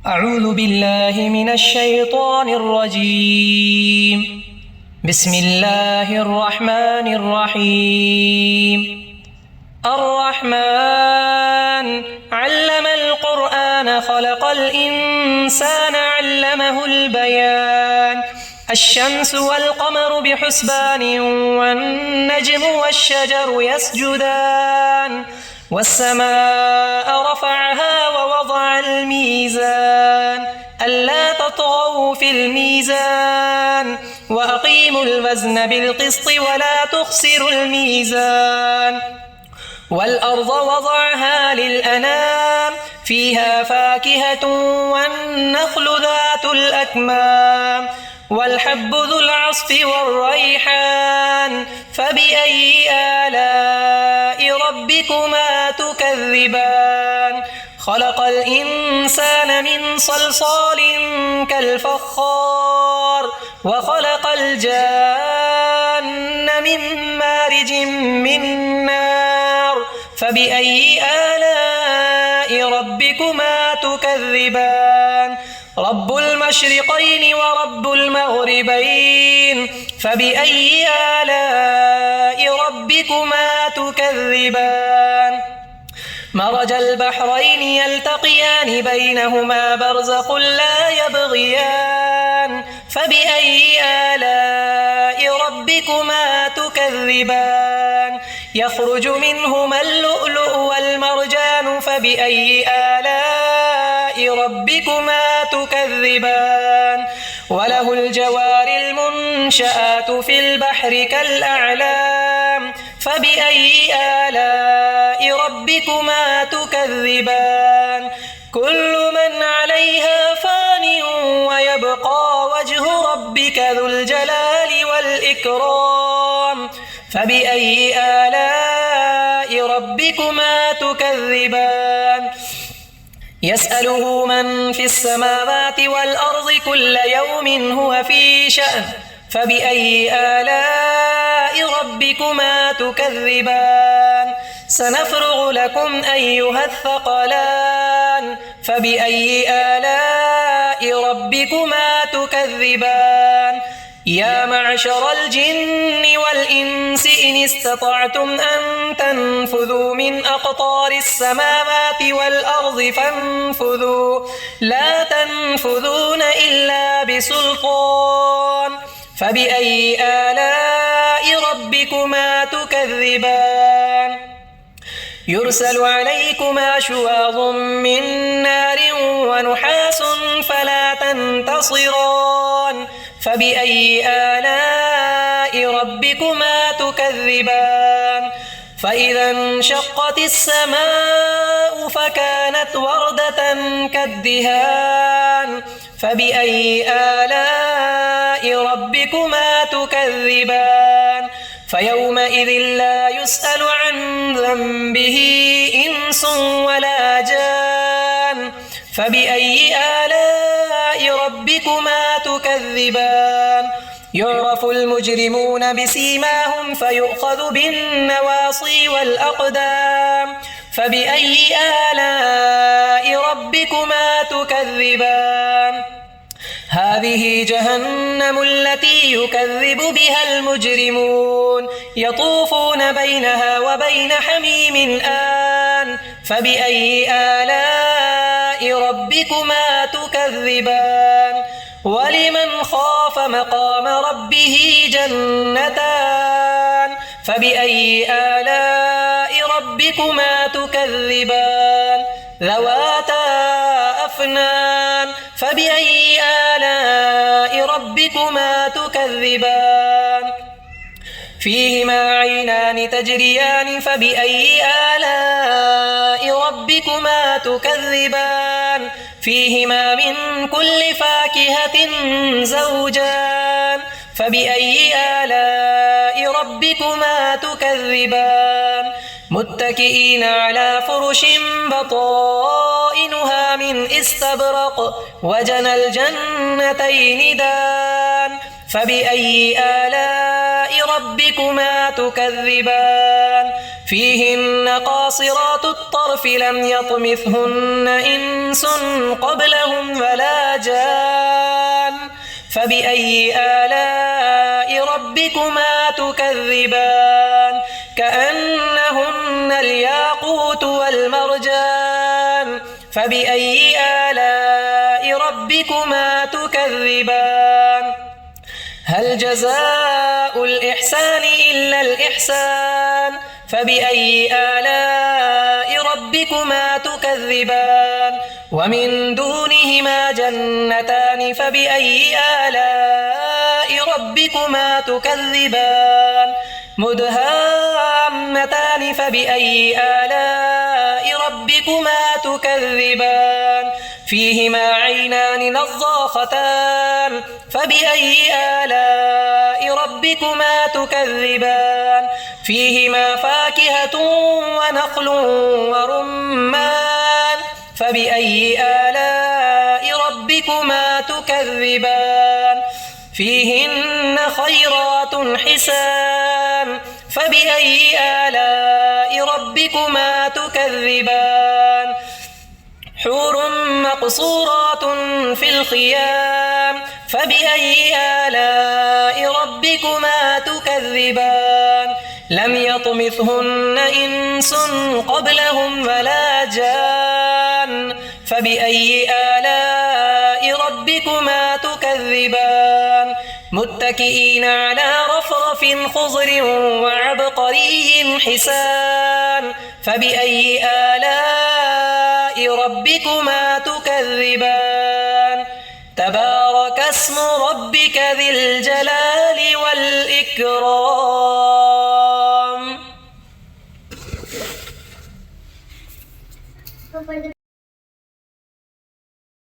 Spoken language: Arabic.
أعوذ بالله من الشيطان الرجيم. بسم الله الرحمن الرحيم. الرحمن علم القرآن خلق الإنسان علمه البيان. الشمس والقمر بحسبان والنجم والشجر يسجدان والسماء رفعها ووضع الميزان ألا تطغوا في الميزان وأقيموا الوزن بالقسط ولا تخسروا الميزان والأرض وضعها للأنام فيها فاكهة والنخل ذات الأكمام والحب ذو العصف والريحان فبأي آلاء ربكما تكذبان. خلق الإنسان من صلصال كالفخار وخلق الجان من مارج من نار فبأي آلاء ربكما تكذبان. رب المشرقين ورب المغربين فبأي آلاء ربكما تكذبان. مرج البحرين يلتقيان بينهما برزخ لا يبغيان فبأي آلاء ربكما تكذبان. يخرج منهما اللؤلؤ والمرجان فبأي آلاء ربكما تكذبان. وله الجوار المنشآت في البحر كالأعلام فبأي آلاء ربكما تكذبان. كل من عليها فان ويبقى وجه ربك ذو الجلال والإكرام فبأي آلاء ربكما تكذبان. يسأله من في السماوات والأرض كل يوم هو في شأن فبأي آلاء ربكما تكذبان. سنفرغ لكم أيها الثقلان فبأي آلاء ربكما تكذبان. يا معشر الجن والإنس إن استطعتم أن تنفذوا من أقطار السماوات والأرض فانفذوا لا تنفذون إلا بسلطان فبأي آلاء ربكما تكذبان. يرسل عليكما شواظ من نار ونحاس فلا تنتصران فبأي آلاء ربكما تكذبان. فإذا انشقت السماء فكانت وردة كالدهان فبأي آلاء ربكما تكذبان. فيومئذ لا يسأل عن ذنبه إنس ولا جان فبأي آلاء ربكما تكذبان. يعرف المجرمون بسيماهم فيؤخذ بالنواصي والأقدام فبأي آلاء ربكما تكذبان. هذه جهنم التي يكذب بها المجرمون يطوفون بينها وبين حميم آن فبأي آلاء ربكما تكذبان. ولمن خاف مقام ربه جنتان فبأي آلاء ربكما تكذبان. ذواتا أفنان فبأي آلاء ربكما تكذبان. فيهما عينان تجريان فبأي آلاء ربكما تكذبان. فيهما من كل فاكهة زوجان فبأي آلاء ربكما تكذبان. متكئين على فرش بطائنها من استبرق وجنى الجنتين دان فبأي آلاء ربكما تكذبان. فيهن قاصرات الطرف لم يطمثهن إنس قبلهم ولا جان فبأي آلاء ربكما تكذبان كأنهن الياقوت والمرجان فبأي آلاء ربكما تكذبان هل جزاء الإحسان إلا الإحسان فبأي آلاء ربكما تكذبان ومن دونهما جنتان فبأي آلاء ربكما تكذبان مدهامتان فبأي آلاء ربكما تكذبان فيهما عينان نضاختان فبأي آلاء ربكما تكذبان فيهما فاكهة ونخل ورمان فبأي آلاء ربكما تكذبان فيهن خيرات حسان فبأي آلاء ربكما تكذبان حور مقصورات في الخيام فبأي آلاء ربكما تكذبان لم يطمثهن إنس قبلهم ولا جان فبأي آلاء ربكما تكذبان متكئين على رفرف خضر وعبقري حسان فبأي آلاء ربكما تكذبان تبارك اسم ربك ذي الجلال والإكرام